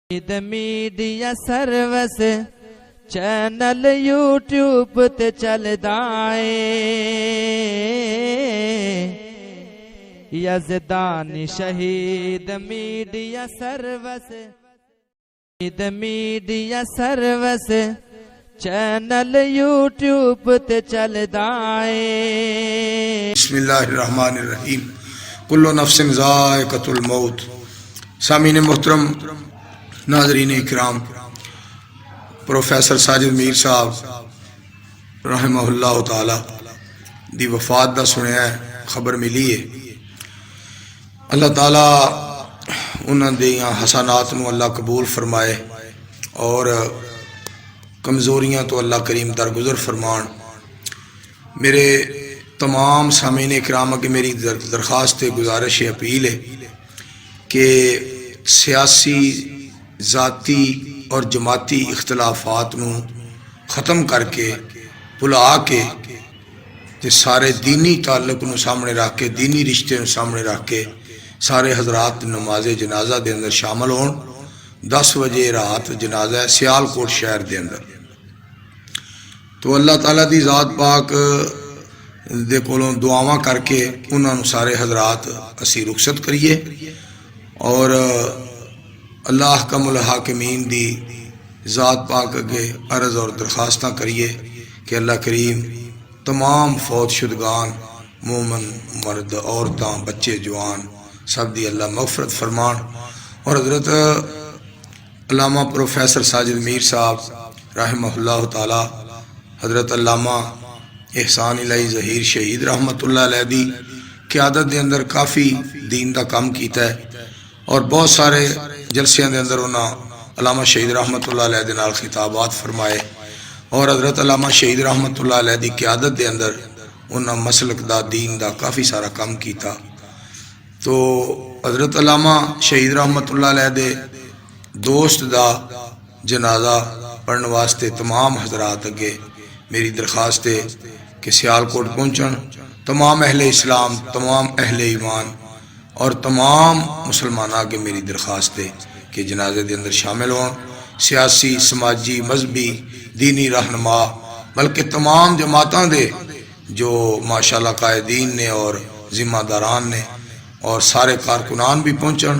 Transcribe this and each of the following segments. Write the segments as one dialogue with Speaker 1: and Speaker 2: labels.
Speaker 1: Media service channel YouTube تے چلدا اے یزدانی شہید میڈیا سروس چینل یوٹیوب تے چلدا اے۔
Speaker 2: بسم اللہ الرحمن الرحیم۔ کل نفس ذائقۃ الموت۔ سامعین محترم، ناظرین اکرام، پروفیسر ساجد میر صاحب رحمہ اللہ تعالی دی وفات دا سنیا ہے، خبر ملی ہے۔ اللہ تعالیٰ انہاں دیاں حسنات نو اللہ قبول فرمائے اور کمزوریاں تو اللہ کریم درگزر فرمان۔ میرے تمام سامعین اکرام کی میری درخواست گزارش اپیل ہے کہ سیاسی، ذاتی اور جماعتی اختلافات نو ختم کر کے بلا کے تے سارے دینی تعلق نو سامنے رکھ کے، دینی رشتے نو سامنے رکھ کے سارے حضرات نماز جنازہ دے اندر شامل ہون۔ 10 بجے رات جنازہ ہے سیالکوٹ شہر دے اندر۔ تو اللہ تعالیٰ دی ذات پاک دے کولوں دعاواں کر کے انہاں نو سارے حضرات اسی رخصت کریے اور اللہ احکم الحاکمین دی ذات پاک اگے عرض اور درخواستاں کریے کہ اللہ کریم تمام فوت شدگان مومن مرد عورتاں بچے جوان سب دی اللہ مغفرت فرمان۔ اور حضرت علامہ پروفیسر ساجد میر صاحب رحمہ اللہ تعالی، حضرت علامہ احسان الہی ظہیر شہید رحمۃ اللہ علیہ دی قیادت دے اندر کافی دین دا کام کیتا ہے اور بہت سارے جلسیاں دے اندر انہاں علامہ شہید رحمۃ اللہ علیہ دے نال خطابات فرمائے اور حضرت علامہ شہید رحمۃ اللہ علیہ دی قیادت دے اندر انہاں مسلک دا دین دا کافی سارا کام کیتا۔ تو حضرت علامہ شہید رحمۃ اللہ علیہ دے دوست دا جنازہ پڑھنے واسطے تمام حضرات اگے میری درخواست ہے کہ سیالکوٹ پہنچن، تمام اہل اسلام، تمام اہل ایمان اور تمام مسلمانوں کے میری درخواست ہے کہ جنازے دے اندر شامل ہوں۔ سیاسی، سماجی، مذہبی، دینی رہنما بلکہ تمام جماعتاں دے جو ماشاءاللہ قائدین نے اور ذمہ داران نے اور سارے کارکنان بھی پہنچن۔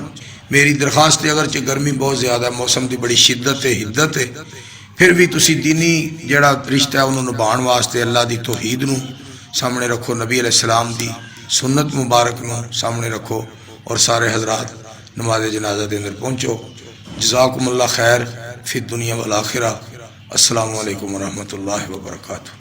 Speaker 2: میری درخواست ہے اگرچہ گرمی بہت زیادہ ہے، موسم دی بڑی شدت ہے، حدت ہے، پھر بھی تسی دینی جڑا رشتہ ہے انہوں نبھان واسطے اللہ دی توحید نو سامنے رکھو، نبی علیہ السلام دی سنت مبارک نو سامنے رکھو اور سارے حضرات نماز جنازہ دے اندر پہنچو۔ جزاکم اللہ خیر فی الدنیا والآخرہ۔ السلام علیکم ورحمۃ اللہ وبرکاتہ۔